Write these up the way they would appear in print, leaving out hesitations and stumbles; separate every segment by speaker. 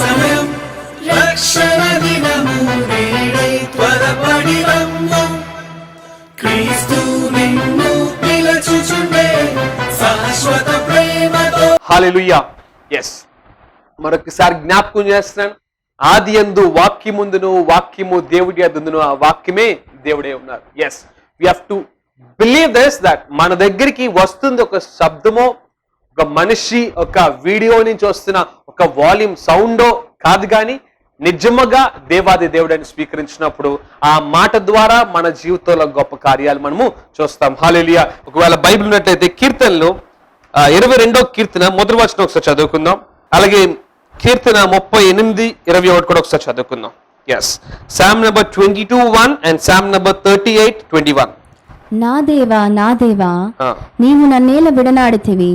Speaker 1: సమయం రక్షణ దినము నేడై త్వరపడి రమ్ము క్రీస్తు నిన్ను పిలుచుచుండే శాశ్వత ప్రేమతో.
Speaker 2: హల్లెలూయా. ఎస్, మరొకసారి జ్ఞాపకం చేస్తున్నాను. ఆది యందు వాక్యముందును, వాక్యము దేవుడి యందును, ఆ వాక్యమే దేవుడే ఉన్నారు. Yes, we have to believe this, that మన దగ్గరికి వస్తుంది ఒక శబ్దమో, ఒక మనిషి ఒక వీడియో నుంచి వస్తున్న ఒక వాల్యూమ్ సౌండో కాదు, కానీ నిజముగా దేవాది దేవుడిని స్వీకరించినప్పుడు ఆ మాట ద్వారా మన జీవితంలో గొప్ప కార్యాలు మనము చూస్తాం. హల్లెలూయా. ఒకవేళ బైబిల్ ఉన్నట్లయితే కీర్తనలు 22వ కీర్తన మొదటి వచనం ఒకసారి చదువుకుందాం. అలాగే కీర్తన 38:21 కూడా ఒకసారి చదువుకుందాం. Yes, Psalm number 22:1 and Psalm number 38:21.
Speaker 3: నా దేవా, నా దేవా, నీవు నన్నేల విడనాడితివి,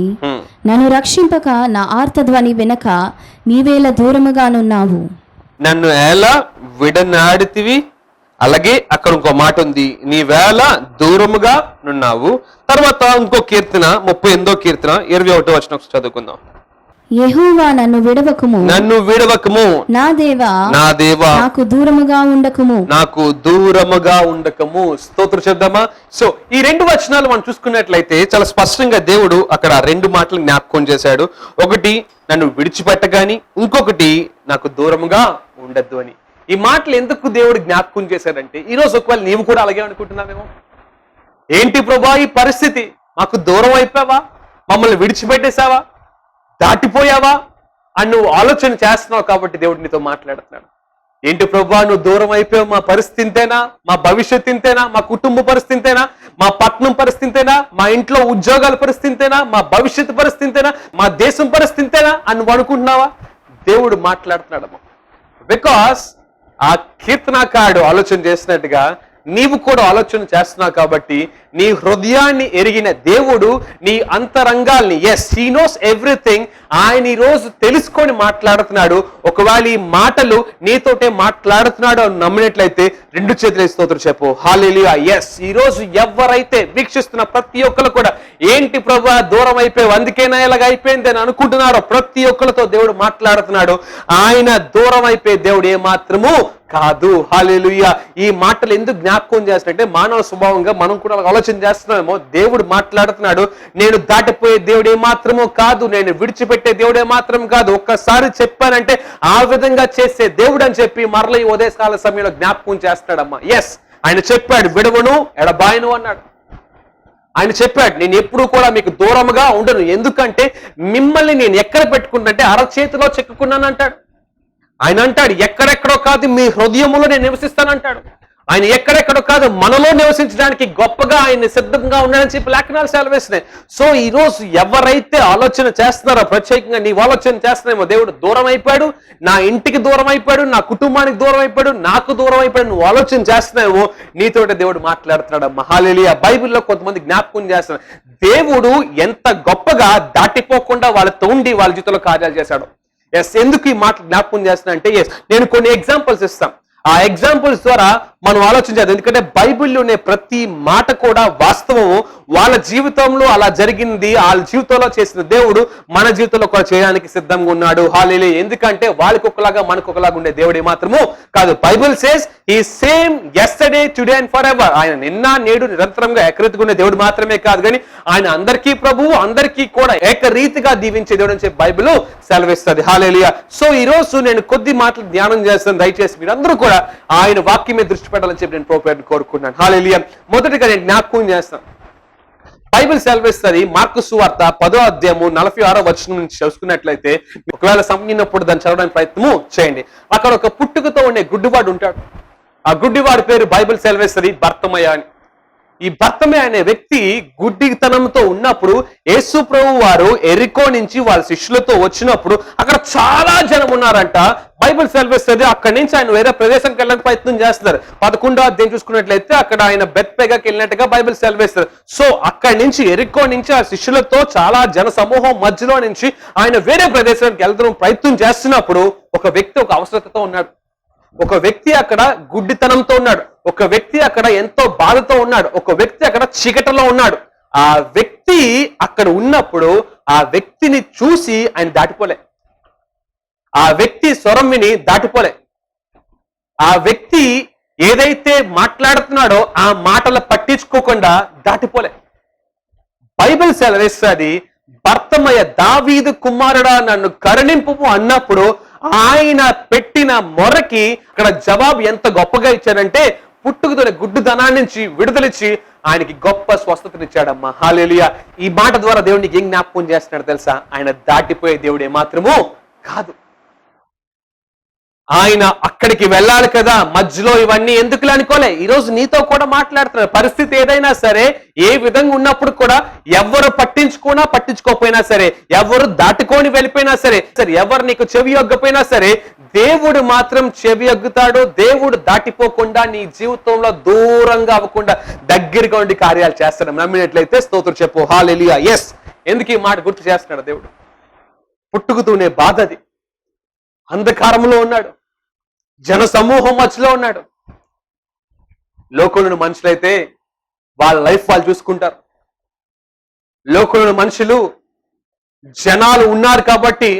Speaker 3: నన్ను రక్షింపక నా ఆర్తధ్వని వెనక నీవేల దూరముగానున్నావు.
Speaker 2: నన్ను ఎలా విడనాడితివి, అలాగే అక్కడ ఇంకో మాట ఉంది, నీవేళ దూరముగా నున్నావు. తర్వాత ఇంకో కీర్తన 38వ కీర్తన 21వ వచనం చదువుకుందాం.
Speaker 3: యెహోవా నన్ను విడవకుము,
Speaker 2: నన్ను విడవకము,
Speaker 3: నా దేవా,
Speaker 2: నా దేవా,
Speaker 3: నాకు దూరముగా ఉండకము,
Speaker 2: నాకు దూరముగా ఉండకము. స్తోత్రం చెప్దామా? సో ఈ రెండు వచనాలు మనం చూసుకున్నట్లయితే చాలా స్పష్టంగా దేవుడు అక్కడ రెండు మాటలు జ్ఞాపకం చేశాడు. ఒకటి నన్ను విడిచిపెట్టగాని, ఇంకొకటి నాకు దూరముగా ఉండద్దు అని. ఈ మాటలు ఎందుకు దేవుడు జ్ఞాపకం చేశాడంటే, ఈరోజు ఒకవేళ నీవు కూడా అలాగే అనుకుంటున్నావేమో. ఏంటి ప్రభా ఈ పరిస్థితి, మాకు దూరం అయిపోయావా, మమ్మల్ని విడిచిపెట్టేశావా, దాటిపోయావా అని నువ్వు ఆలోచన చేస్తున్నావు. కాబట్టి దేవుడు నీతో మాట్లాడుతున్నాడు. ఏంటి ప్రభా నువ్వు దూరం అయిపోయావు, మా పరిస్థితి ఇంతేనా, మా భవిష్యత్తు ఇంతేనా, మా కుటుంబ పరిస్థితి ఇంతేనా, మా పట్నం పరిస్థితి ఇంతేనా, మా ఇంట్లో ఉద్యోగాల పరిస్థితి ఇంతేనా, మా భవిష్యత్తు పరిస్థితి ఇంతేనా, మా దేశం పరిస్థితి ఇంతేనా అని నువ్వు అనుకుంటున్నావా? దేవుడు మాట్లాడుతున్నాడమ్మా. బికాస్ ఆ కీర్తనాకారుడు ఆలోచన చేసినట్టుగా నీవు కూడా ఆలోచన చేస్తున్నావు. కాబట్టి నీ హృదయాన్ని ఎరిగిన దేవుడు నీ అంతరంగాల్ని, ఎస్, హీ నోస్ ఎవ్రీథింగ్, ఆయన ఈ రోజు తెలుసుకొని మాట్లాడుతున్నాడు. ఒకవేళ ఈ మాటలు నీతోటే మాట్లాడుతున్నాడు అని నమ్మినట్లయితే రెండు చేతులు స్తోత్రం చెప్పు. హల్లెలూయా. ఎస్, ఈ రోజు ఎవరైతే వీక్షిస్తున్న ప్రతి ఒక్కరు కూడా ఏంటి ప్రభువా దూరం అయిపోయావు, అందుకేనా ఇలాగ అయిపోయింది అని అనుకుంటున్నారో ప్రతి ఒక్కరితో దేవుడు మాట్లాడుతున్నాడు. ఆయన దూరం అయిపోయే దేవుడు ఏ మాత్రము కాదు. హల్లెలూయా. ఈ మాటలు ఎందుకు జ్ఞాపకం చేస్తున్నట్టే, మానవ స్వభావంగా మనం కూడా ఆలోచన చేస్తున్నామేమో. దేవుడు మాట్లాడుతున్నాడు, నేను దాటిపోయే దేవుడు ఏ మాత్రమో కాదు, నేను విడిచిపెట్టే దేవుడు ఏ మాత్రం కాదు. ఒక్కసారి చెప్పానంటే ఆ విధంగా చేసే దేవుడు అని చెప్పి మరల ఈ ఉదయకాల సమయంలో జ్ఞాపకం చేస్తాడమ్మా. ఎస్, ఆయన చెప్పాడు విడవను ఎడబాయను అన్నాడు. ఆయన చెప్పాడు నేను ఎప్పుడూ కూడా మీకు దూరముగా ఉండను, ఎందుకంటే మిమ్మల్ని నేను ఎక్కడ పెట్టుకున్నంటే అరచేతిలో చెక్కుకున్నాను అంటాడు. ఆయన అంటాడు ఎక్కడెక్కడో కాదు మీ హృదయములో నేను నివసిస్తానంటాడు. ఆయన ఎక్కడెక్కడో కాదు మనలో నివసించడానికి గొప్పగా ఆయన సిద్ధంగా ఉన్నాడని చెప్పి లేఖనాలు సెలవిస్తున్నాయి. సో ఈ రోజు ఎవరైతే ఆలోచన చేస్తున్నారో, ప్రత్యేకంగా నీవు ఆలోచన చేస్తున్నామో దేవుడు దూరం అయిపోయాడు, నా ఇంటికి దూరం అయిపోయాడు, నా కుటుంబానికి దూరం అయిపోయాడు, నాకు దూరం అయిపోయాడు, నువ్వు ఆలోచన చేస్తున్నావో నీతోటి దేవుడు మాట్లాడుతున్నాడు. హల్లెలూయా. బైబిల్లో కొంతమంది జ్ఞాపకం చేస్తున్నారు దేవుడు ఎంత గొప్పగా దాటిపోకుండా వాళ్ళతో ఉండి వాళ్ళ జీవితంలో కార్యాలు చేశాడు. ఎస్, ఎందుకు ఈ మాట జ్ఞాపకం చేస్తున్నా అంటే, ఎస్, నేను కొన్ని ఎగ్జాంపుల్స్ ఇస్తాం. ఆ ఎగ్జాంపుల్స్ ద్వారా మనం ఆలోచించాలి. ఎందుకంటే బైబిల్లోనే ప్రతి మాట కూడా వాస్తవము. వాళ్ళ జీవితంలో అలా జరిగింది, వాళ్ళ జీవితంలో చేసిన దేవుడు మన జీవితంలో కూడా చేయడానికి సిద్ధంగా ఉన్నాడు. హల్లెలూయా. ఎందుకంటే వాళ్ళకి ఒకలాగా మనకు ఒకలాగా ఉండే దేవుడు మాత్రము కాదు. Bible says he same yesterday today and for ever. ఆయన నిన్న నేడు నిరంతరంగా ఏకరీతిగా ఉండే దేవుడు మాత్రమే కాదు, కానీ ఆయన అందరికీ ప్రభువు, అందరికీ కూడా ఏకరీతిగా దీవించే దేవుడు అని చెప్పి బైబిల్ సెలవిస్తుంది. హల్లెలూయా. సో ఈ రోజు నేను కొద్ది మాటలు ధ్యానం చేస్తాను. దయచేసి మీరందరూ కూడా ఆయన వాక్యం మీద దృష్టి పెట్టాలని చెప్పి నేను ప్రోపేట్ కోరుకున్నాను. హల్లెలూయా. మొదటిగా నేను జ్ఞాపకం చేస్తాను. బైబిల్ సెలవిస్తుంది మార్కు సువార్త 10వ అధ్యాయము 46వ వచనం నుంచి చదువుకున్నట్లయితే, ఒకవేళ సమయమైనప్పుడు దాన్ని చదవడానికి ప్రయత్నము చేయండి. అక్కడ ఒక పుట్టుకతో ఉండే గుడ్డివాడు ఉంటాడు. ఆ గుడ్డివాడి పేరు బైబిల్ సెలవిస్తుంది బర్తమయ్య అని. ఈ బర్తమయ్య అనే వ్యక్తి గుడ్డితనంతో ఉన్నప్పుడు యేసు ప్రభు వారు ఎరికో నుంచి వాళ్ళ శిష్యులతో వచ్చినప్పుడు అక్కడ చాలా జనం ఉన్నారంట. బైబిల్ సెలవిస్తుంది అక్కడి నుంచి ఆయన వేరే ప్రదేశానికి వెళ్ళడానికి ప్రయత్నం చేస్తున్నారు. 11వ అధ్యాయం చూసుకున్నట్లయితే అక్కడ ఆయన బెత్పేగాకి వెళ్ళినట్టుగా బైబిల్ సెలవిస్తుంది. సో అక్కడి నుంచి ఎరికో నుంచి ఆ శిష్యులతో చాలా జన సమూహం మధ్యలో నుంచి ఆయన వేరే ప్రదేశానికి వెళ్తాం ప్రయత్నం చేస్తున్నప్పుడు ఒక వ్యక్తి ఒక అవసరతతో ఉన్నాడు. ఒక వ్యక్తి అక్కడ గుడ్డితనంతో ఉన్నాడు. ఒక వ్యక్తి అక్కడ ఎంతో బాధతో ఉన్నాడు. ఒక వ్యక్తి అక్కడ చీకటిలో ఉన్నాడు. ఆ వ్యక్తి అక్కడ ఉన్నప్పుడు ఆ వ్యక్తిని చూసి ఆయన దాటిపోలే. ఆ వ్యక్తి స్వరం విని దాటిపోలే. ఆ వ్యక్తి ఏదైతే మాట్లాడుతున్నాడో ఆ మాటలు పట్టించుకోకుండా దాటిపోలే. బైబిల్ సెలవిస్తుంది, భర్తమయ్య దావీదు కుమారుడా నన్ను కరుణింపు అన్నప్పుడు ఆయన పెట్టిన మొరకి అక్కడ జవాబు ఎంత గొప్పగా ఇచ్చాడంటే, పుట్టుకతోనే గుడ్డుదనాన్ని నుంచి విడుదలిచ్చి ఆయనకి గొప్ప స్వస్థతనిచ్చాడమ్మా. హల్లెలూయా. ఈ మాట ద్వారా దేవునికి ఏం జ్ఞాపకం చేస్తున్నాడు తెలుసా? ఆయన దాటిపోయే దేవుడే మాత్రము కాదు. ఆయన అక్కడికి వెళ్ళాలి కదా, మధ్యలో ఇవన్నీ ఎందుకులే అనుకోలే. ఈరోజు నీతో కూడా మాట్లాడుతున్నారు. పరిస్థితి ఏదైనా సరే, ఏ విధంగా ఉన్నప్పుడు కూడా ఎవరు పట్టించుకోకపోయినా సరే, ఎవరు దాటుకొని వెళ్ళిపోయినా సరే, ఎవరు నీకు చెవి యొగ్గపోయినా సరే, దేవుడు మాత్రం చెవి యొగ్గుతాడు. దేవుడు దాటిపోకుండా నీ జీవితంలో దూరంగా అవ్వకుండా దగ్గరగా ఉండి కార్యాలు చేస్తాడు. నమ్మినట్లయితే స్తోత్రం చెప్పు. హల్లెలూయా. ఎస్, ఎందుకు ఈ మాట గుర్తు చేస్తున్నాడు దేవుడు? పుట్టుకుతూనే బాధ అది. అంధకారంలో ఉన్నాడు, జన సమూహం మధ్యలో ఉన్నాడు. లోకంలోని మనుషులైతే వాళ్ళ లైఫ్ వాళ్ళు చూసుకుంటారు. లోకంలోని మనుషులు జనాలు ఉన్నారు కాబట్టి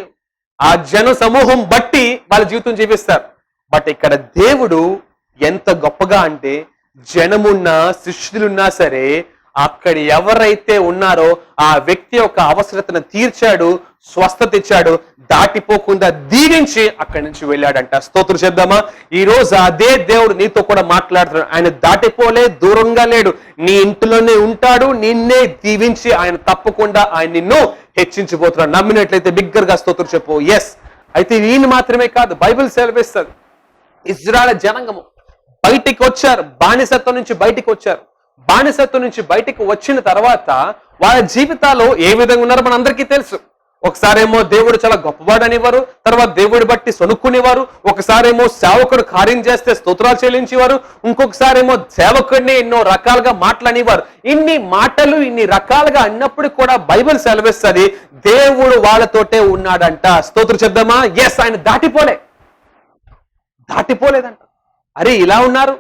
Speaker 2: ఆ జన సమూహం బట్టి వాళ్ళ జీవితం జీవిస్తారు. బట్ ఇక్కడ దేవుడు ఎంత గొప్పగా అంటే, జనమున్నా శిష్యులున్నా సరే, అక్కడ ఎవరైతే ఉన్నారో ఆ వ్యక్తి యొక్క అవసరతను తీర్చాడు, స్వస్థత ఇచ్చాడు, దాటిపోకుండా దీవించి అక్కడి నుంచి వెళ్ళాడంట. స్తోత్రం చేద్దామా? ఈ రోజు అదే దేవుడు నీతో కూడా మాట్లాడుతున్నాడు. ఆయన దాటిపోలే, దూరంగా లేడు, నీ ఇంటిలోనే ఉంటాడు. నిన్నే దీవించి ఆయన తప్పకుండా ఆయన నిన్ను హెచ్చించిపోతున్నాడు. నమ్మినట్లయితే బిగ్గరగా స్తోత్రం చెప్పు. ఎస్. అయితే ఈయన మాత్రమే కాదు, బైబిల్ సెలవిస్తుంది, ఇజ్రాయెల్ జనాంగము బయటికి వచ్చారు, బానిసత్వం నుంచి బయటికి వచ్చారు. బానిసత్వం నుంచి బయటికి వచ్చిన తర్వాత వాళ్ళ జీవితాల్లో ఏ విధంగా ఉన్నారో మన అందరికీ తెలుసు. ఒకసారేమో దేవుడు చాలా గొప్పవాడనివారు, తర్వాత దేవుడి బట్టి సొనుక్కునేవారు. ఒకసారేమో సేవకుడు కార్యం చేస్తే స్తోత్రాలు చెల్లించేవారు, ఇంకొకసారేమో సేవకుడిని ఎన్నో రకాలుగా మాటలనేవారు. ఇన్ని మాటలు ఇన్ని రకాలుగా అన్నప్పుడు కూడా బైబిల్ సెలవిస్తుంది దేవుడు వాళ్ళతోటే ఉన్నాడంట. స్తోత్రం చెప్దామా? ఎస్. ఆయన దాటిపోలేదంట. అరే ఇలా ఉన్నారు.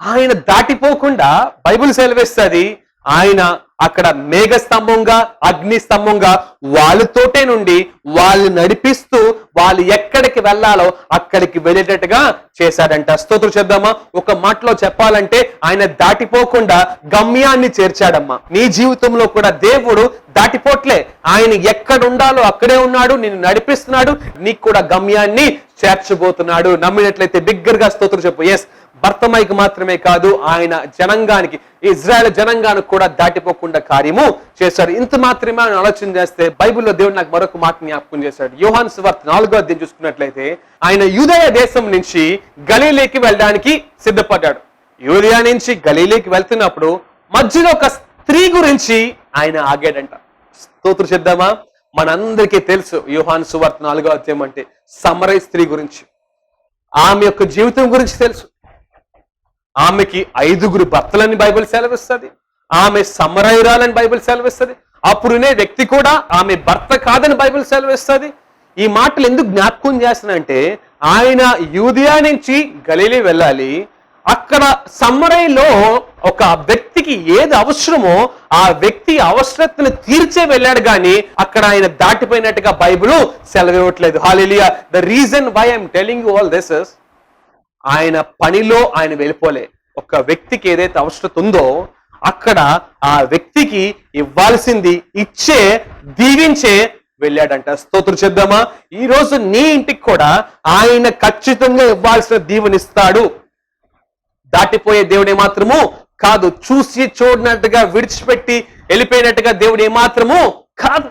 Speaker 2: ఆయన దాటిపోకుండా బైబిల్ సెలవిస్తుంది ఆయన అక్కడ మేఘ స్తంభంగా, అగ్ని స్తంభంగా వాళ్ళతోటే నుండి వాళ్ళు నడిపిస్తూ వాళ్ళు ఎక్కడికి వెళ్ళాలో అక్కడికి వెళ్ళేటట్టుగా చేశాడంట. స్తోత్రం చేద్దామా? ఒక మాటలో చెప్పాలంటే ఆయన దాటిపోకుండా గమ్యాన్ని చేర్చాడమ్మా. నీ జీవితంలో కూడా దేవుడు దాటిపోట్లే. ఆయన ఎక్కడ ఉండాలో అక్కడే ఉన్నాడు, నిన్ను నడిపిస్తున్నాడు, నీకు కూడా గమ్యాన్ని చేర్చబోతున్నాడు. నమ్మినట్లయితే బిగ్గరగా స్తోత్రం చెప్పు. ఎస్. భర్తమైకి మాత్రమే కాదు, ఆయన జనంగానికి, ఇజ్రాయెల్ జనంగానికి కూడా దాటిపోకుండా కార్యము చేశాడు. ఇంత మాత్రమే ఆయన ఆలోచన చేస్తే బైబిల్లో దేవుడు నాకు మరొక మాట జ్ఞాపకం చేశాడు. యోహాను సువార్త 4వ అధ్యాయం చూసుకున్నట్లయితే ఆయన యూదయ దేశం నుంచి గలీలీకి వెళ్ళడానికి సిద్ధపడ్డాడు. యూదయ నుంచి గలీలీకి వెళ్తున్నప్పుడు మధ్యలో ఒక స్త్రీ గురించి ఆయన ఆగాడంట. స్తోత్రం చేద్దామా? మనందరికీ తెలుసు యోహాను సువార్త 4వ అధ్యాయం అంటే సమరయ స్త్రీ గురించి, ఆమె యొక్క జీవితం గురించి తెలుసు. ఆమెకి 5 భర్తలని బైబిల్ సెలవిస్తుంది. ఆమె సమరయురాలని బైబిల్ సెలవిస్తుంది. అప్పుడునే వ్యక్తి కూడా ఆమె భర్త కాదని బైబిల్ సెలవిస్తుంది. ఈ మాటలు ఎందుకు జ్ఞాపకం చేస్తున్నానంటే, ఆయన యూదియా నుంచి గలీలీ వెళ్ళాలి. అక్కడ సమరయలో ఒక వ్యక్తికి ఏది అవసరమో ఆ వ్యక్తి అవసరతను తీర్చే వెళ్ళాడు, కానీ అక్కడ ఆయన దాటిపోయినట్టుగా బైబిల్ సెలవివ్వట్లేదు. Hallelujah. The reason why I'm telling you all this is, ఆయన పనిలో ఆయన వెళ్ళిపోలే. ఒక వ్యక్తికి ఏదైతే అవసరం ఉందో అక్కడ ఆ వ్యక్తికి ఇవ్వాల్సింది ఇచ్చే, దీవించే వెళ్ళాడంట. స్తోత్రం చేద్దామా? ఈ రోజు నీ ఇంటికి కూడా ఆయన ఖచ్చితంగా ఇవ్వాల్సిన దీవెనిస్తాడు. దాటిపోయే దేవుడు ఏమాత్రము కాదు. చూసి చూడనట్టుగా విడిచిపెట్టి వెళ్ళిపోయినట్టుగా దేవుడు ఏమాత్రము కాదు.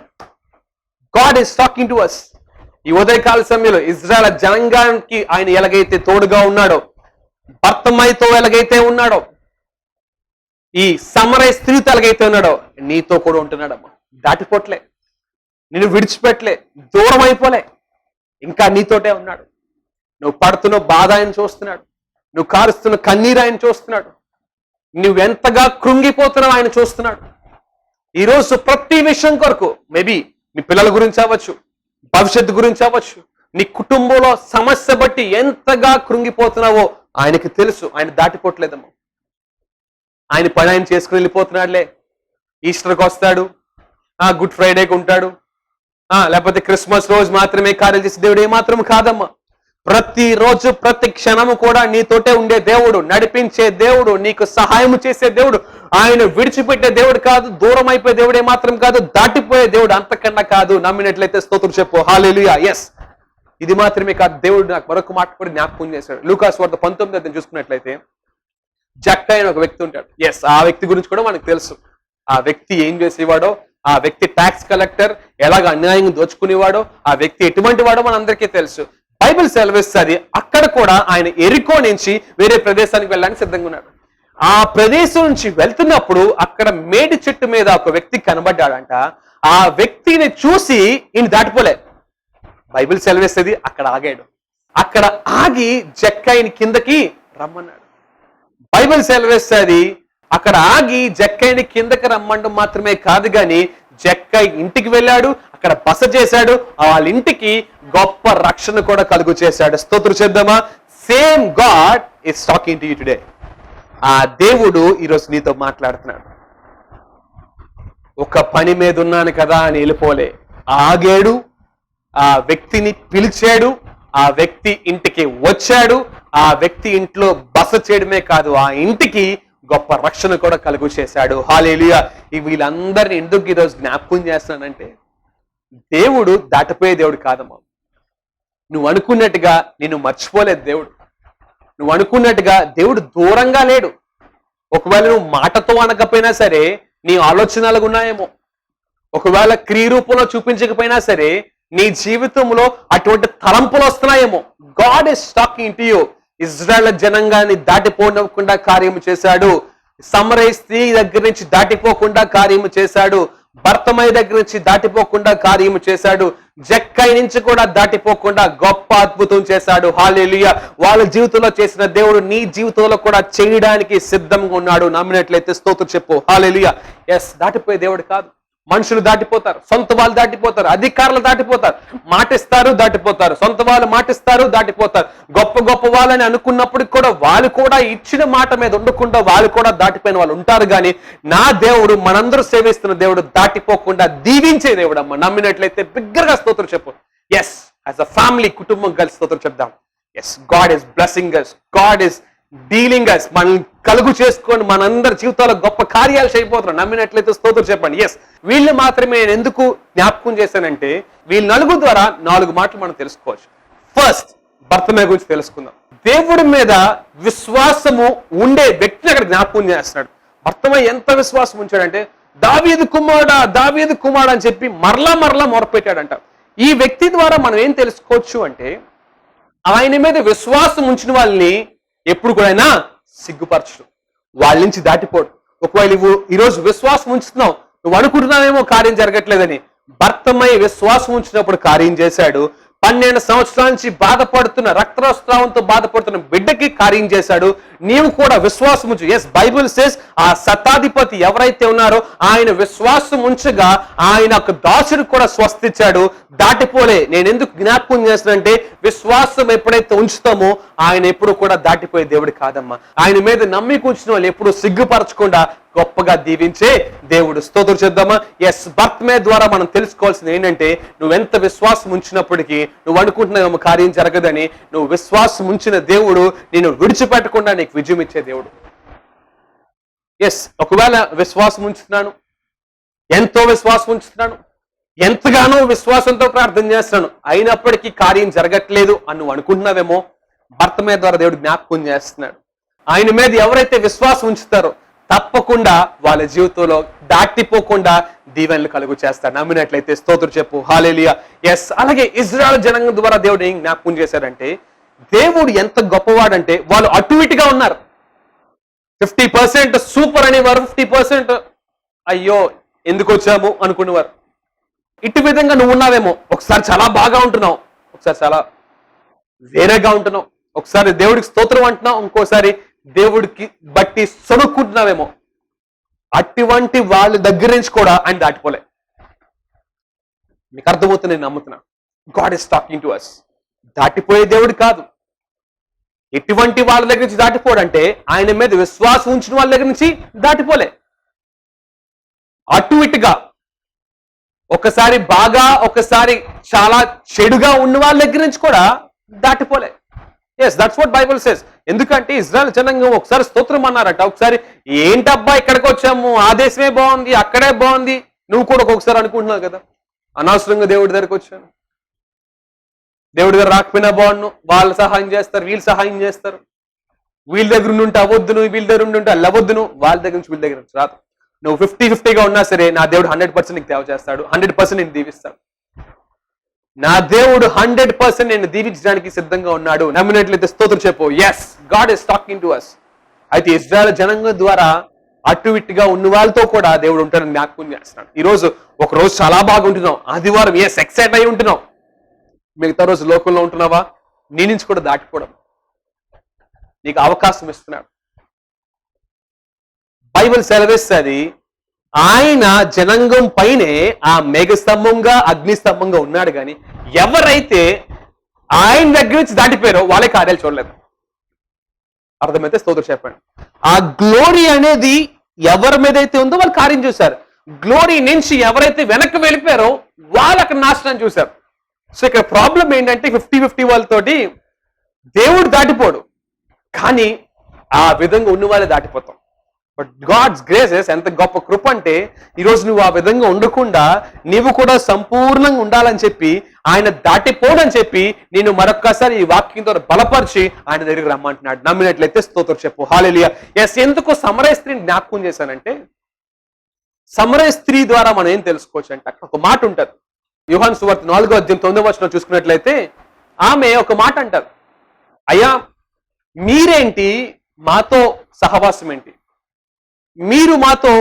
Speaker 2: God is talking to us. ఈ ఉదయకాల సమయంలో ఇజ్రాయెల్ జనాంగానికి ఆయన ఎలాగైతే తోడుగా ఉన్నాడో, భర్తమైతో ఎలాగైతే ఉన్నాడో, ఈ సమరయ స్త్రీతో ఎలాగైతే ఉన్నాడో నీతో కూడా ఉంటున్నాడమ్మా. దాటిపోట్లే, నిన్ను విడిచిపెట్టలే, దూరం అయిపోలే, ఇంకా నీతోటే ఉన్నాడు. నువ్వు పడుతున్న బాధ ఆయన చూస్తున్నాడు, నువ్వు కారుస్తున్న కన్నీరు ఆయన చూస్తున్నాడు, నువ్వెంతగా కృంగిపోతున్నావు ఆయన చూస్తున్నాడు. ఈరోజు ప్రతి విషయం కొరకు, మేబీ నీ పిల్లల గురించి అవ్వచ్చు, భవిష్యత్తు గురించి అవ్వచ్చు, నీ కుటుంబంలో సమస్య బట్టి ఎంతగా కృంగిపోతున్నావో ఆయనకి తెలుసు. ఆయన దాటిపోవట్లేదమ్మా. ఆయన పని ఆయన చేసుకుని వెళ్ళిపోతున్నాడులే. ఈస్టర్కి వస్తాడు, గుడ్ ఫ్రైడేకి ఉంటాడు, లేకపోతే క్రిస్మస్ రోజు మాత్రమే కార్యాలు చేసే దేవుడు ఏమాత్రం కాదమ్మా. ప్రతిరోజు ప్రతి క్షణము కూడా నీతోటే ఉండే దేవుడు, నడిపించే దేవుడు, నీకు సహాయం చేసే దేవుడు. ఆయన విడిచిపెట్టే దేవుడు కాదు, దూరం అయిపోయే దేవుడు ఏమాత్రం కాదు, దాటిపోయే దేవుడు అంతకన్నా కాదు. నమ్మినట్లయితే స్తోత్రం చెప్పు హల్లెలూయా. ఎస్, ఇది మాత్రమే కాదు, దేవుడు నాకు మరొక మాట కూడా జ్ఞాపకం చేశాడు. లూకాసు వార్త 19 చూసుకున్నట్లయితే జక్క అయిన ఒక వ్యక్తి ఉంటాడు. ఎస్, ఆ వ్యక్తి గురించి కూడా మనకు తెలుసు. ఆ వ్యక్తి ఏం చేసేవాడో, ఆ వ్యక్తి ట్యాక్స్ కలెక్టర్, ఎలాగ అన్యాయంగా దోచుకునేవాడో, ఆ వ్యక్తి ఎటువంటి వాడో మనందరికీ తెలుసు. బైబిల్ సెలవిస్తుంది అక్కడ కూడా ఆయన ఎరికో నుంచి వేరే ప్రదేశానికి వెళ్ళడానికి సిద్ధంగా ఉన్నాడు. ఆ ప్రదేశం నుంచి వెళ్తున్నప్పుడు అక్కడ మేడి చెట్టు మీద ఒక వ్యక్తి కనబడ్డాడంట. ఆ వ్యక్తిని చూసి ఈయన దాటిపోలే. బైబిల్ సెలవిస్తుంది అక్కడ ఆగాడు. అక్కడ ఆగి జక్కయ్యని కిందకి రమ్మన్నాడు. బైబిల్ సెలవిస్తుంది అక్కడ ఆగి జక్కయ్యని కిందకి రమ్మండం మాత్రమే కాదు గాని జక్కయ్య ఇంటికి వెళ్ళాడు, అక్కడ బస చేశాడు, వాళ్ళ ఇంటికి గొప్ప రక్షణ కూడా కలుగు చేశాడు. స్తోత్రం చేద్దామా. Same God is talking to you today. ఆ దేవుడు ఈరోజు నీతో మాట్లాడుతున్నాడు. ఒక పని మీద ఉన్నాను కదా అని వెళ్ళిపోలే, ఆగాడు, ఆ వ్యక్తిని పిలిచాడు, ఆ వ్యక్తి ఇంటికి వచ్చాడు, ఆ వ్యక్తి ఇంట్లో బస చేయడమే కాదు, ఆ ఇంటికి గొప్ప రక్షణ కూడా కలుగు చేశాడు. హల్లెలూయా. వీళ్ళందరినీ ఎందుకు ఈరోజు జ్ఞాపకం చేస్తానంటే, దేవుడు దాటిపోయే దేవుడు కాదమ్మా. నువ్వు అనుకున్నట్టుగా నిన్ను మర్చిపోలేదు దేవుడు. నువ్వు అనుకున్నట్టుగా దేవుడు దూరంగా లేడు. ఒకవేళ నువ్వు మాటతో అనకపోయినా సరే నీ ఆలోచనలు ఉన్నాయేమో, ఒకవేళ క్రియ రూపంలో చూపించకపోయినా సరే నీ జీవితంలో అటువంటి తలంపులు వస్తున్నాయేమో. God is talking to you. Israel జనంగాన్ని దాటిపోకుండా కార్యము చేశాడు. సమరయ స్త్రీ దగ్గర నుంచి దాటిపోకుండా కార్యము చేశాడు. భర్తమయ్య దగ్గర నుంచి దాటిపోకుండా కార్యము చేశాడు. జక్కయ్య నుంచి కూడా దాటిపోకుండా గొప్ప అద్భుతం చేశాడు. హల్లెలూయా. వాళ్ళ జీవితంలో చేసిన దేవుడు నీ జీవితంలో కూడా చేయడానికి సిద్ధంగా ఉన్నాడు. నమ్మినట్లయితే స్తోత్రం చెప్పు హల్లెలూయా. ఎస్, దాటిపోయే దేవుడు కాదు. మనుషులు దాటిపోతారు, సొంత వాళ్ళు దాటిపోతారు, అధికారులు దాటిపోతారు, మాటిస్తారు దాటిపోతారు, సొంత వాళ్ళు మాటిస్తారు దాటిపోతారు. గొప్ప గొప్ప వాళ్ళని అనుకున్నప్పుడు కూడా వాళ్ళు కూడా ఇచ్చిన మాట మీద ఉండకుండా వాళ్ళు కూడా దాటిపోయిన వాళ్ళు ఉంటారు. కానీ నా దేవుడు, మనందరూ సేవిస్తున్న దేవుడు దాటిపోకుండా దీవించే దేవుడు అమ్మ. నమ్మినట్లయితే బిగ్గరగా స్తోత్రం చెప్పు. ఎస్, యాజ్ అ ఫ్యామిలీ, కుటుంబం కలిసి స్తోత్రం చెప్దాం. Yes, God is blessing us, God is dealing us. మనం కలుగు చేసుకొని మనందరి జీవితాల్లో గొప్ప కార్యాలు చేయబోతున్నాం. నమ్మినట్లయితే స్తోత్రం చెప్పండి. ఎస్, వీళ్ళు మాత్రమే నేను ఎందుకు జ్ఞాపకం చేశానంటే, వీళ్ళ నలుగురు ద్వారా 4 మాటలు మనం తెలుసుకోవచ్చు. ఫస్ట్, భర్తమయ్య గురించి తెలుసుకుందాం. దేవుడి మీద విశ్వాసము ఉండే వ్యక్తిని అక్కడ జ్ఞాపకం చేస్తున్నాడు. భర్తమయ్య ఎంత విశ్వాసం ఉంచాడంటే, దావీదు కుమారుడా అని చెప్పి మరలా మొరపెట్టాడంట. ఈ వ్యక్తి ద్వారా మనం ఏం తెలుసుకోవచ్చు అంటే, ఆయన మీద విశ్వాసం ఉంచిన వాళ్ళని ఎప్పుడు కూడా సిగ్గుపరచడు, వాళ్ళ నుంచి దాటిపోడు. ఒకవేళ నువ్వు ఈరోజు విశ్వాసం ఉంచుతున్నావు, నువ్వు అనుకుంటున్నావేమో కార్యం జరగట్లేదని, భర్తమై విశ్వాసం ఉంచినప్పుడు కార్యం చేశాడు. 12 సంవత్సరాల నుంచి బాధపడుతున్న, రక్తస్రావంతో బాధపడుతున్న బిడ్డకి కార్యం చేశాడు. నీవు కూడా విశ్వాసం ఉంచు. ఎస్, బైబిల్ సేస్ ఆ శతాధిపతి ఎవరైతే ఉన్నారో ఆయన విశ్వాసం ఉంచగా ఆయన ఒక దాసుడు కూడా స్వస్థించాడు, దాటిపోలే. నేను ఎందుకు జ్ఞాపకం చేస్తానంటే, విశ్వాసం ఎప్పుడైతే ఉంచుతామో ఆయన ఎప్పుడు కూడా దాటిపోయే దేవుడు కాదమ్మా. ఆయన మీద నమ్మిక ఉంచిన వాళ్ళు ఎప్పుడు సిగ్గుపరచకుండా గొప్పగా దీవించే దేవుడు. స్తోత్రం చేద్దామా. ఎస్, భర్తమయ్య ద్వారా మనం తెలుసుకోవాల్సింది ఏంటంటే, నువ్వెంత విశ్వాసం ఉంచినప్పటికీ నువ్వు అనుకుంటున్నావు కార్యం జరగదని, నువ్వు విశ్వాసం ఉంచిన దేవుడు నిన్ను విడిచిపెట్టకుండా నీకు విజయం ఇచ్చే దేవుడు. ఎస్, ఒకవేళ విశ్వాసం ఉంచుతున్నాను, ఎంతో విశ్వాసం ఉంచుతున్నాను, ఎంతగానో విశ్వాసంతో ప్రార్థన చేస్తున్నాను, అయినప్పటికీ కార్యం జరగట్లేదు అని నువ్వు అనుకుంటున్నావేమో, భర్తమయ్య ద్వారా దేవుడు జ్ఞాపకం చేస్తున్నాడు. ఆయన మీద ఎవరైతే విశ్వాసం ఉంచుతారో తప్పకుండా వాళ్ళ జీవితంలో దాటిపోకుండా దీవెనలు కలుగు చేస్తాడు. నమ్మినట్లయితే స్తోత్రం చెప్పు హల్లెలూయా. ఎస్, అలాగే ఇజ్రాయెల్ జనాంగం ద్వారా దేవుడు ఏం జ్ఞాపకం చేశాడంటే, దేవుడు ఎంత గొప్పవాడంటే, వాళ్ళు అటు ఇటుగా ఉన్నారు. 50% సూపర్ అనేవారు, 50% అయ్యో ఎందుకు వచ్చాము అనుకునేవారు. ఇటు విధంగా నువ్వు ఉన్నావేమో. ఒకసారి చాలా బాగా ఉంటున్నావు, ఒకసారి చాలా వేరేగా ఉంటున్నావు, ఒకసారి దేవుడికి స్తోత్రం అంటున్నావు, ఇంకోసారి దేవుడికి బట్టి సొనుక్కుంటున్నావేమో. అటువంటి వాళ్ళ దగ్గర నుంచి కూడా ఆయన దాటిపోలే. మీకు అర్థమవుతుంది, నేను నమ్ముతున్నా. God is talking to us. దాటిపోయే దేవుడు కాదు. ఎటువంటి వాళ్ళ దగ్గర నుంచి దాటిపోడంటే, ఆయన మీద విశ్వాసం ఉంచిన వాళ్ళ దగ్గర నుంచి దాటిపోలే. అటు ఇటుగా ఒకసారి బాగా, ఒకసారి చాలా చెడుగా ఉన్న వాళ్ళ దగ్గర నుంచి కూడా దాటిపోలే. Yes, that's what Bible says. ఎందుకంటే ఇజ్రాయెల్ జనాంగం ఒకసారి స్తోత్రం అన్నారట, ఒకసారి ఏంటబ్బా ఇక్కడికి వచ్చాము, ఆ దేశమే బాగుంది, అక్కడే బాగుంది, నువ్వు కూడా ఒక్కొక్కసారి అనుకుంటున్నావు కదా, అనవసరంగా దేవుడి దగ్గరకు వచ్చాను, దేవుడి దగ్గర రాకపోయినా బాగున్నాను, వాళ్ళు సహాయం చేస్తారు, వీళ్ళు సహాయం చేస్తారు, వీళ్ళ దగ్గర ఉంటే అవద్దును, వీళ్ళ దగ్గర ఉంటే అల్లవద్దును, వాళ్ళ దగ్గర నుంచి వీళ్ళ దగ్గర నుంచి రాదు. నువ్వు 50-50గా ఉన్నా సరే నా దేవుడు 100% నీకు సేవ చేస్తాడు, 100% నేను దీవిస్తాడు. నా దేవుడు 100% నేను దీవించడానికి సిద్ధంగా ఉన్నాడు. నమ్మినట్లయితే స్తోత్రం చెప్పు. Yes, God is talking to us. అయితే ఇజ్రాయెల్ జనాంగం ద్వారా అటు ఇట్టుగా ఉన్న వాళ్ళతో కూడా దేవుడు ఉంటాడని జ్ఞాపకం చేస్తున్నాడు. ఈ రోజు ఒక రోజు చాలా బాగుంటున్నాం, ఆదివారం ఎక్సైట్ అయి ఉంటున్నాం, మిగతా రోజు లోకంలో ఉంటున్నావా, నీ నుంచి కూడా దాటిపోవడం నీకు అవకాశం ఇస్తున్నాడు. బైబిల్ సెలవిస్తుంది, ఆయన జనాంగం పైనే ఆ మేఘస్తంభంగా అగ్నిస్తంభంగా ఉన్నాడు, కానీ ఎవరైతే ఆయన దగ్గర నుంచి దాటిపోయారో వాళ్ళే కార్యాలు చూడలేదు. అర్థమైతే స్తోత్రం చెప్పండి. ఆ గ్లోరీ అనేది ఎవరి మీద అయితే ఉందో వాళ్ళు కార్యం చూశారు. గ్లోరీ నుంచి ఎవరైతే వెనక్కి వెళ్ళిపోయారో వాళ్ళకి నాశనం చూశారు. సో ఇక్కడ ప్రాబ్లం ఏంటంటే 50-50 వాళ్ళతోటి దేవుడు దాటిపోడు, కానీ ఆ విధంగా ఉన్న వాళ్ళే దాటిపోతాం. బట్ గాడ్స్ గ్రేసెస్ ఎంత గొప్ప కృప అంటే, ఈరోజు నువ్వు ఆ విధంగా ఉండకుండా నీవు కూడా సంపూర్ణంగా ఉండాలని చెప్పి ఆయన దాటిపోడని చెప్పి నేను మరొక్కసారి ఈ వాక్యంతో బలపరిచి ఆయన దగ్గరికి రమ్మంటున్నాడు. నమ్మినట్లయితే స్తోత్రం చెప్పు. హల్లెలూయా. ఎస్, ఎందుకు సమరయ స్త్రీని జ్ఞాపకం చేశానంటే, సమరయ స్త్రీ ద్వారా మనం ఏం తెలుసుకోవచ్చు అంటే, అక్కడ ఒక మాట ఉంటుంది. యోహాను సువార్త 4:9 చూసుకున్నట్లయితే ఆమె ఒక మాట అంటారు, అయ్యా మీరేంటి మాతో సహవాసం ఏంటి, మీరు మాతో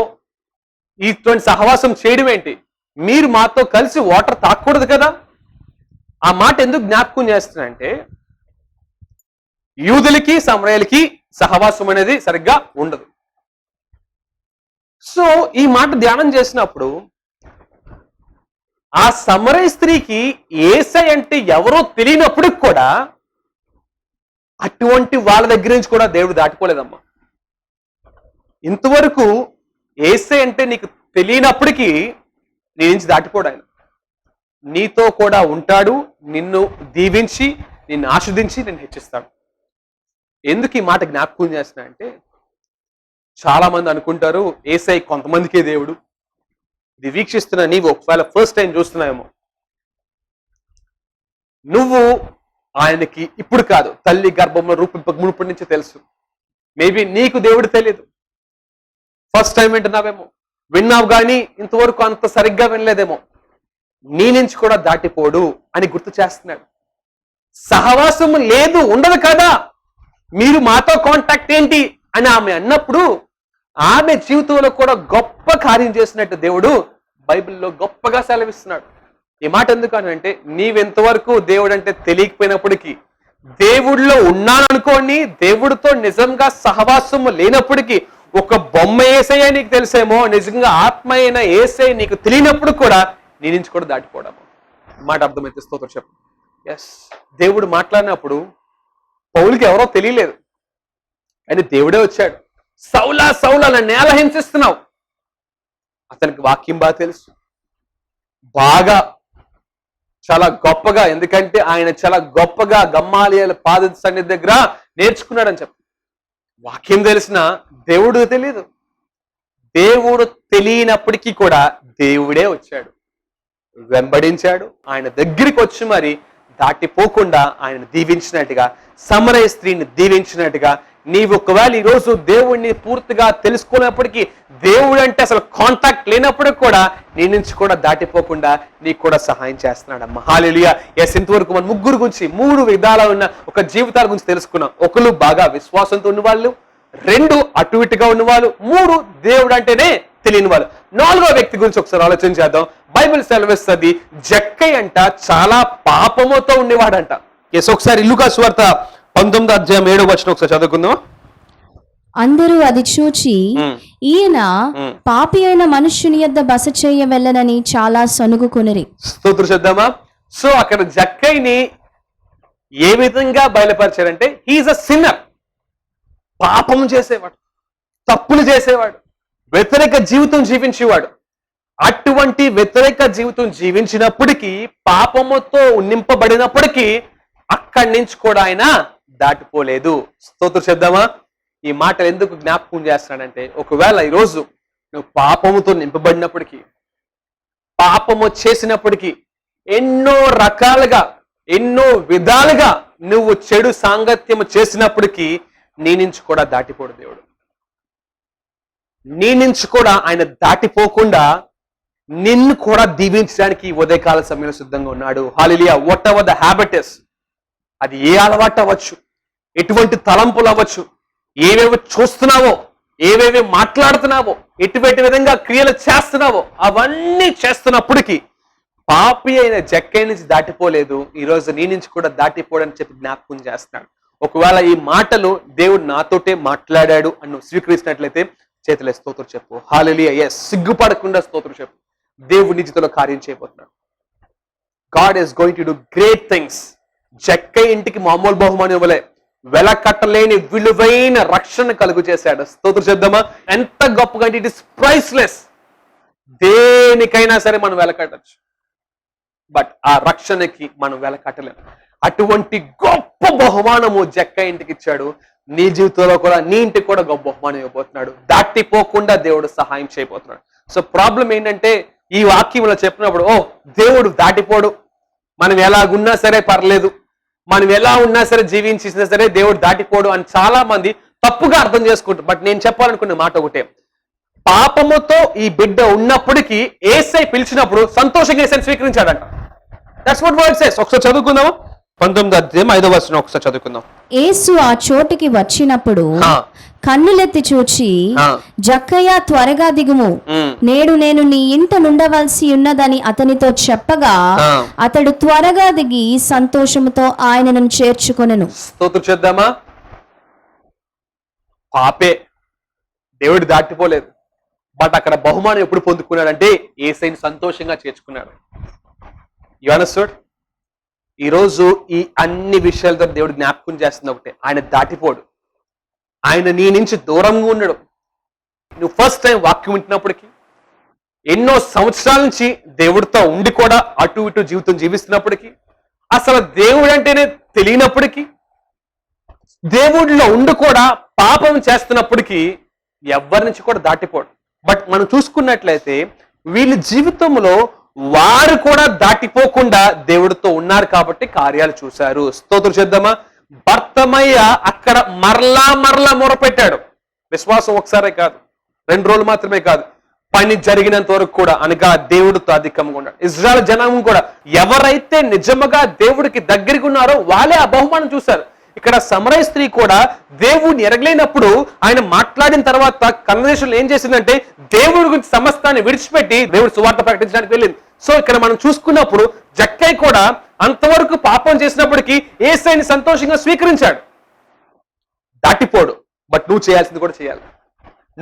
Speaker 2: ఇటువంటి సహవాసం చేయడం ఏంటి, మీరు మాతో కలిసి వాటర్ తాగకూడదు కదా. ఆ మాట ఎందుకు జ్ఞాపకం చేస్తున్నానంటే, యూదులకి సమరయులకి సహవాసం అనేది సరిగ్గా ఉండదు. సో ఈ మాట ధ్యానం చేసినప్పుడు ఆ సమరయ స్త్రీకి యేసై అంటే ఎవరో తెలియనప్పుడు కూడా అటువంటి వాళ్ళ దగ్గర నుంచి కూడా దేవుడు దాటిపోలేదమ్మా. ఇంతవరకు యేసై అంటే నీకు తెలియనప్పటికీ నీ నుంచి దాటిపోడు. ఆయన నీతో కూడా ఉంటాడు, నిన్ను దీవించి నిన్ను ఆస్వాదించి నిన్ను హెచ్చిస్తాడు. ఎందుకు ఈ మాట జ్ఞాపకం చేస్తున్నా అంటే, చాలా మంది అనుకుంటారు యేసై కొంతమందికే దేవుడు. ఇది వీక్షిస్తున్న నీవు ఒకవేళ ఫస్ట్ టైం చూస్తున్నావేమో, నువ్వు ఆయనకి ఇప్పుడు కాదు, తల్లి గర్భంలో రూపింపక మునుపటి నుంచి తెలుసు. మేబీ నీకు దేవుడు తెలియదు, ఫస్ట్ టైం వింటున్నావేమో, విన్నావు కానీ ఇంతవరకు అంత సరిగ్గా వినలేదేమో. నీ నుంచి కూడా దాటిపోడు అని గుర్తు చేస్తున్నాడు. సహవాసం లేదు, ఉండదు కదా, మీరు మాతో కాంటాక్ట్ ఏంటి అని ఆమె అన్నప్పుడు ఆమె జీవితంలో కూడా గొప్ప కార్యం చేసినట్టు దేవుడు బైబిల్లో గొప్పగా సెలవిస్తున్నాడు. ఈ మాట ఎందుకు అని అంటే, నీవెంతవరకు దేవుడు అంటే తెలియకపోయినప్పటికీ, దేవుడిలో ఉన్నాననుకోండి, దేవుడితో నిజంగా సహవాసం లేనప్పటికీ, ఒక బొమ్మ యేసయ్య నీకు తెలిసేమో, నిజంగా ఆత్మ అయిన యేసయ్య నీకు తెలియనప్పుడు కూడా నీ నుంచి కూడా దాటిపోవడం. మాట అర్థమైతే స్తోత్రం చెప్పు. ఎస్, దేవుడు మాట్లాడినప్పుడు పౌలుకి ఎవరో తెలియలేదు, అని దేవుడే వచ్చాడు. సౌలా సౌలా నన్ను ఎలా హింసిస్తున్నావు, అతనికి వాక్యం బాగా తెలుసు, బాగా చాలా గొప్పగా, ఎందుకంటే ఆయన చాలా గొప్పగా గమ్మాలియల పాద సన్నిధి దగ్గర నేర్చుకున్నాడని చెప్పి. వాక్యం తెలిసిన దేవుడు తెలియదు. దేవుడు తెలియనప్పటికీ కూడా దేవుడే వచ్చాడు, వెంబడించాడు, ఆయన దగ్గరికి వచ్చి మరి దాటిపోకుండా ఆయన దీవించినట్టుగా, సమరయ స్త్రీని దీవించినట్టుగా, నీవు ఒకవేళ ఈరోజు దేవుడిని పూర్తిగా తెలుసుకున్నప్పటికీ, దేవుడు అంటే అసలు కాంటాక్ట్ లేనప్పటికి కూడా నీ నుంచి కూడా దాటిపోకుండా నీకు కూడా సహాయం చేస్తున్నాడు. అమ్మ హల్లెలూయా. ఎస్, ఇంతవరకు మన ముగ్గురు గురించి 3 విధాల ఉన్న ఒక జీవితాల గురించి తెలుసుకున్నాం. ఒకరు బాగా విశ్వాసంతో ఉన్నవాళ్ళు, 2 అటు ఇటుగా ఉన్నవాళ్ళు, 3 దేవుడు అంటేనే తెలియని వాళ్ళు. 4వ వ్యక్తి గురించి ఒకసారి ఆలోచన చేద్దాం. బైబిల్ సెలవిస్తుంది, జక్కయ్య అంట చాలా పాపముతో ఉండేవాడంట. ఎస్, ఒకసారి లూకా సువార్త 19:7 ఒకసారి చదువుకుందాం.
Speaker 3: అందరూ అది చూచి ఈయన పాపి అయిన మనుష్యుని యొద్ద బస చేయ వెళ్ళనని చాలా సనుగుకొనిరి.
Speaker 2: స్తోత్రం చేద్దామా. సో అక్కడ జక్కయ్యని ఏ విధంగా బయలుపరిచారంటే, హీఈస్ అ సిన్నర్, పాపం చేసేవాడు, తప్పులు చేసేవాడు, వ్యతిరేక జీవితం జీవించేవాడు. అటువంటి వ్యతిరేక జీవితం జీవించినప్పటికీ, పాపముతో నింపబడినప్పటికీ అక్కడి నుంచి కూడా ఆయన దాటిపోలేదు. స్తోత్రం చేద్దామా? ఈ మాటలు ఎందుకు జ్ఞాపకం చేస్తున్నాడంటే, ఒకవేళ ఈరోజు నువ్వు పాపముతో నింపబడినప్పటికీ, పాపము చేసినప్పటికీ, ఎన్నో రకాలుగా ఎన్నో విధాలుగా నువ్వు చెడు సాంగత్యము చేసినప్పటికీ నీ నుంచి కూడా దాటిపోడు దేవుడు. నీ నుంచి కూడా ఆయన దాటిపోకుండా నిన్ను కూడా దీవించడానికి ఈ ఉదయకాల సమయంలో సిద్ధంగా ఉన్నాడు. Hallelujah. Whatever the habit is, అది ఏ అలవాటు అవ్వచ్చు, ఎటువంటి తలంపులు అవ్వచ్చు, ఏవేవి చూస్తున్నావో, ఏవేవి మాట్లాడుతున్నావో, ఎటువంటి విధంగా క్రియలు చేస్తున్నావో, అవన్నీ చేస్తున్నప్పటికీ పాపి అయిన జక్కై నుంచి దాటిపోలేదు. ఈరోజు నీ నుంచి కూడా దాటిపోడని చెప్పి జ్ఞాపకం చేస్తున్నాడు. ఒకవేళ ఈ మాటలు దేవుడు నాతోటే మాట్లాడాడు అని నువ్వు స్వీకరించినట్లయితే చేతుల స్తోత్రం చెప్పు. హల్లెలూయా. yes, సిగ్గుపడకుండా స్తోత్రం చెప్పు. దేవుడు నీ జీవితంలో కార్యం చేయబోతున్నాడు. God is going to do great things. జక్కై ఇంటికి మామూలు బహుమానం ఇవ్వలే, వెలకట్టలేని విలువైన రక్షణ కలుగు చేశాడు. స్తోత్రం చేద్దామా? ఎంత గొప్పగా అంటే ఇట్ ఇస్ ప్రైస్లెస్. దేనికైనా సరే మనం వెలకట్టచ్చు, బట్ ఆ రక్షణకి మనం వెలకట్టలేము. అటువంటి గొప్ప బహుమానము జక్కై ఇంటికి ఇచ్చాడు. నీ జీవితంలో కూడా, నీ ఇంటికి కూడా గొప్ప బహుమానం ఇవ్వబోతున్నాడు. దాటిపోకుండా దేవుడు సహాయం చేయబోతున్నాడు. సో ప్రాబ్లం ఏంటంటే, ఈ వాక్యంలో చెప్పినప్పుడు దేవుడు దాటిపోడు, మనం ఎలాగున్నా సరే పర్లేదు, మనం ఎలా ఉన్నా సరే జీవించినా సరే దేవుడు దాటిపోడు అని చాలా మంది తప్పుగా అర్థం చేసుకుంటారు. బట్ నేను చెప్పాలనుకున్న మాట ఒకటే, పాపముతో ఈ బిడ్డ ఉన్నప్పటికీ యేసయ్య పిలిచినప్పుడు సంతోషంగా యేసయ్యని స్వీకరించాడంట. That's what word says. ఒకసారి చదువుకుందాం. 19:5 ఒకసారి చదువుకుందాం.
Speaker 3: యేసు ఆ చోటికి వచ్చినప్పుడు కన్నులెత్తి చూచి, జక్కయ్య త్వరగా దిగుము, నేడు నేను నీ ఇంట నుండవలసి ఉన్నదని అతనితో చెప్పగా, అతడు త్వరగా దిగి సంతోషముతో ఆయనను చేర్చుకొనెను.
Speaker 2: స్తోత్రం చేద్దామా? పాపే, దేవుడు దాటిపోలేదు. బట్ అక్కడ బహుమానం ఎప్పుడు పొందుకున్నాడంటే యేసయ్యని సంతోషంగా చేర్చుకున్నాడు. You understand? ఈరోజు ఈ అన్ని విషయాలతో దేవుడు జ్ఞాపకం చేస్తుంది ఒకటే, ఆయన దాటిపోడు. ఆయన నీ నుంచి దూరంగా ఉండడు. నువ్వు ఫస్ట్ టైం వాక్యం వింటున్నప్పటికీ, ఎన్నో సంవత్సరాల నుంచి దేవుడితో ఉండి కూడా అటు ఇటు జీవితం జీవిస్తున్నప్పటికీ, అసలు దేవుడు అంటేనే తెలియనప్పటికీ, దేవుడిలో ఉండి కూడా పాపం చేస్తున్నప్పటికీ ఎవరి నుంచి కూడా దాటిపోడు. బట్ మనం చూసుకున్నట్లయితే వీళ్ళ జీవితంలో వారు కూడా దాటిపోకుండా దేవుడితో ఉన్నారు కాబట్టి కార్యాలు చూశారు. స్తోత్రం చేద్దామా? భర్తమయ్య అక్కడ మరలా మొరపెట్టాడు. విశ్వాసం ఒకసారే కాదు, 2 రోజులు మాత్రమే కాదు, పని జరిగినంత వరకు కూడా, అనగా దేవుడితో అధికంగా ఉన్నాడు. ఇజ్రాయెల్ జనాంగం కూడా ఎవరైతే నిజముగా దేవుడికి దగ్గరికి ఉన్నారో వాళ్ళే ఆ బహుమానం చూశారు. ఇక్కడ సమరయ స్త్రీ కూడా దేవుడిని ఎరగలేనప్పుడు ఆయన మాట్లాడిన తర్వాత కన్వర్సేషన్ ఏం చేసిందంటే దేవుడి గురించి సమస్తాన్ని విడిచిపెట్టి దేవుడి సువార్త ప్రకటించడానికి వెళ్ళింది. సో ఇక్కడ మనం చూసుకున్నప్పుడు జక్కై కూడా అంతవరకు పాపం చేసినప్పటికీ యేసయ్యని సంతోషంగా స్వీకరించాడు. దాటిపోడు. బట్ నువ్వు చేయాల్సింది కూడా చేయాలి.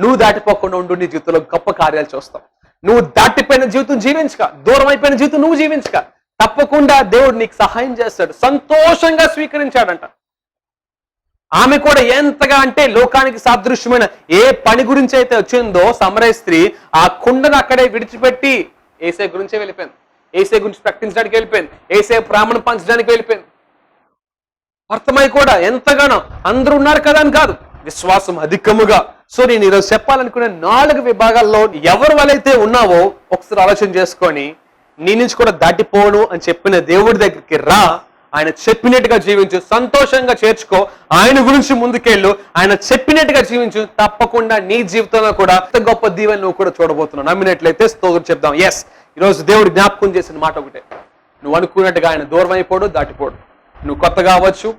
Speaker 2: నువ్వు దాటిపోకుండా ఉండు, నీ జీవితంలో గొప్ప కార్యాలు చూస్తావు. నువ్వు దాటిపోయిన జీవితం జీవించక, దూరం అయిపోయిన జీవితం నువ్వు జీవించక, తప్పకుండా దేవుడు నీకు సహాయం చేస్తాడు. సంతోషంగా స్వీకరించాడంట. ఆమె కూడా ఎంతగా అంటే లోకానికి సాదృశ్యమైన ఏ పని గురించి అయితే వచ్చిందో సమరయ స్త్రీ, ఆ కుండను అక్కడే విడిచిపెట్టి యేసయ్య గురించే వెళ్ళిపోయింది. యేసయ్య గురించి ప్రకటించడానికి వెళ్ళిపోయింది. యేసయ్య ప్రాణం పంచడానికి వెళ్ళిపోయింది. అర్థమై కూడా ఎంతగానో అందరూ ఉన్నారు కదా అని కాదు, విశ్వాసం అధికముగా. సో నేను ఈరోజు చెప్పాలనుకునే 4 విభాగాల్లో ఎవరి వలైతే ఉన్నావో ఒకసారి ఆలోచన చేసుకొని, నీ నుంచి కూడా దాటిపోను అని చెప్పిన దేవుడి దగ్గరికి రా. ఆయన చెప్పినట్టుగా జీవించు, సంతోషంగా చేర్చుకో, ఆయన గురించి ముందుకెళ్ళు, ఆయన చెప్పినట్టుగా జీవించు. తప్పకుండా నీ జీవితంలో కూడా గొప్ప దీవెన నువ్వు కూడా చూడబోతున్నావు. నమ్మినట్లయితే స్తోత్రం చెప్దాం. ఎస్, ఈరోజు దేవుడు జ్ఞాపకం చేసిన మాట ఒకటే, నువ్వు అనుకున్నట్టుగా ఆయన దూరం అయిపోడు, దాటిపోడు. నువ్వు కొత్తగా అవ్వచ్చు,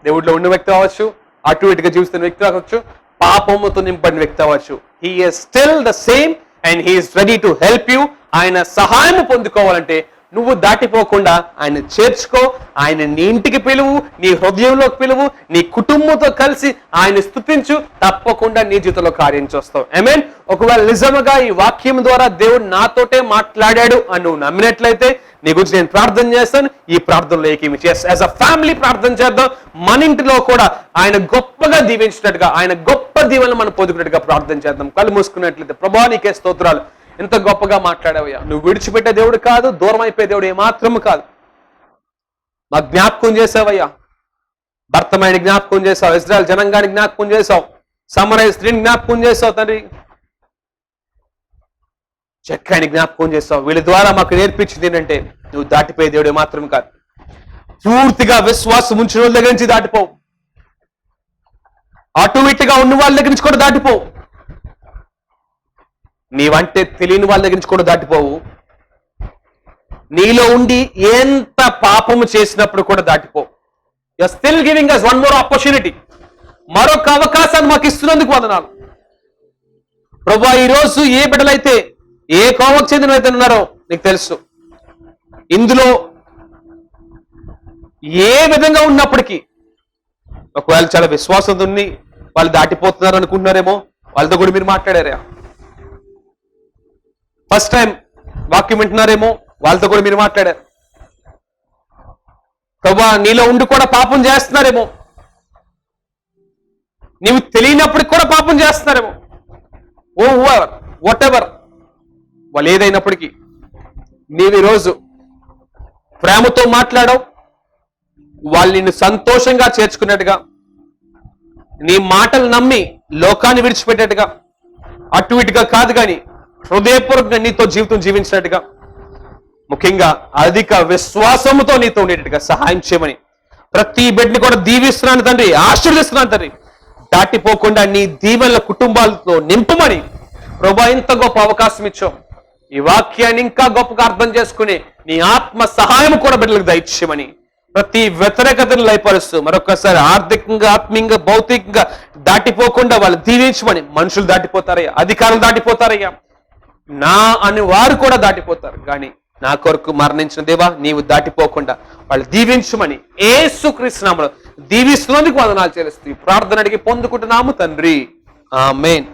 Speaker 2: దేవుడిలో ఉన్న వ్యక్తి అవ్వచ్చు, అటు ఇటుగా జీవిస్తున్న వ్యక్తి అవ్వచ్చు, పాపముతో నింపడిన వ్యక్తి అవ్వచ్చు. He is still the same and he is ready to help you. ఆయన సహాయం పొందుకోవాలంటే నువ్వు దాటిపోకుండా ఆయన చేర్చుకో. ఆయన నీ ఇంటికి పిలువు, నీ హృదయంలోకి పిలువు, నీ కుటుంబంతో కలిసి ఆయన స్తుతించు. తప్పకుండా నీ జీవితంలో కార్యం చేస్తావు. ఆమేన్. ఒకవేళ నిజముగా ఈ వాక్యం ద్వారా దేవుడు నాతోటే మాట్లాడాడు అని నువ్వు నమ్మినట్లయితే నీ గురించి నేను ప్రార్థన చేస్తాను. ఈ ప్రార్థనలో ఏకీమించి యాజ్ అ ఫ్యామిలీ ప్రార్థన చేద్దాం. మన ఇంటిలో కూడా ఆయన గొప్పగా దీవించినట్టుగా, ఆయన గొప్ప దీవెనలు మనం పొందుకున్నట్టుగా ప్రార్థన చేద్దాం. కళ్ళు మూసుకున్నట్లయితే, ప్రభువా నీకే స్తోత్రాలు. ఎంత గొప్పగా మాట్లాడావయ్యా. నువ్వు విడిచిపెట్టే దేవుడు కాదు, దూరం అయిపోయే దేవుడు ఏమాత్రము కాదు. మా జ్ఞాపకం చేసావయ్యా. భర్తమైన జ్ఞాపకం చేసావు, ఇజ్రాయెల్ జనాంగాన్ని జ్ఞాపకం చేసావు, సమరయ స్త్రీని జ్ఞాపకం చేసావు తండ్రి. చక్రాన్ని జ్ఞాపకం చేస్తావు. వీళ్ళ ద్వారా మాకు నేర్పించింది ఏంటంటే నువ్వు దాటిపోయే దేవుడు మాత్రం కాదు, పూర్తిగా విశ్వాసం ఉంచిన వాళ్ళ దగ్గర నుంచి దాటిపోవు, ఆటోమేటిక్గా ఉన్న వాళ్ళ దగ్గర నుంచి కూడా దాటిపోవు, నీవంటే తెలియని వాళ్ళ దగ్గర నుంచి కూడా దాటిపోవు, నీలో ఉండి ఎంత పాపము చేసినప్పుడు కూడా దాటిపోవు. You are still giving us one more opportunity. మరొక అవకాశాన్ని మాకు ఇస్తున్నందుకు వందనాలు ప్రభువా. ఈరోజు ఏ బిడ్డలైతే ఏ కోవకు చెందిన అయితే ఉన్నారో నీకు తెలుసు. ఇందులో ఏ విధంగా ఉన్నప్పటికీ ఒకవేళ చాలా విశ్వాసం ఉంది, వాళ్ళు దాటిపోతున్నారు అనుకుంటున్నారేమో, వాళ్ళతో కూడా మీరు మాట్లాడారా? ఫస్ట్ టైం వాక్యం వింటున్నారేమో, వాళ్ళతో కూడా మీరు మాట్లాడారు. ప్రభువా నీలో ఉండి కూడా పాపం చేస్తున్నారేమో, నీవు తెలియనప్పటికి కూడా పాపం చేస్తున్నారేమో. ఓ వాట్ ఎవర్ వాళ్ళు ఏదైనప్పటికీ నీవు ఈరోజు ప్రేమతో మాట్లాడవు, వాళ్ళు నిన్ను సంతోషంగా చేర్చుకున్నట్టుగా, నీ మాటలు నమ్మి లోకాన్ని విడిచిపెట్టేట్టుగా, అటు ఇటుగా కాదు కానీ హృదయపూర్వకంగా నీతో జీవితం జీవించినట్టుగా, ముఖ్యంగా అధిక విశ్వాసముతో నీతో ఉండేటట్టుగా సహాయం చేయమని ప్రతి బిడ్డని కూడా దీవిస్తున్నాను తండ్రి, ఆశీర్వదిస్తున్నాను తండ్రి. దాటిపోకుండా నీ దీవెనల కుటుంబాలతో నింపమని ప్రభువా ఇంత గొప్ప అవకాశం ఇచ్చావు. ఈ వాక్యాన్ని ఇంకా గొప్పగా అర్థం చేసుకుని నీ ఆత్మ సహాయం కూడా బిడ్డలకు దయచేయమని ప్రతి వ్యతిరేకతను లయపరుస్తూ మరొకసారి ఆర్థికంగా, ఆత్మీయంగా, భౌతికంగా దాటిపోకుండా వాళ్ళు దీవించమని. మనుషులు దాటిపోతారయ్యా, అధికారులు దాటిపోతారయ్యా, నా అని వారు కూడా దాటిపోతారు, కానీ నా కొరకు మరణించిన దేవా నీవు దాటిపోకుండా వాళ్ళు దీవించమని యేసుక్రీస్తు నామములో దీవిస్తున్నందుకు వందనాలు చెల్లిస్తూ ప్రార్థన అడిగి పొందుకుంటున్నాము తండ్రి, ఆమేన్.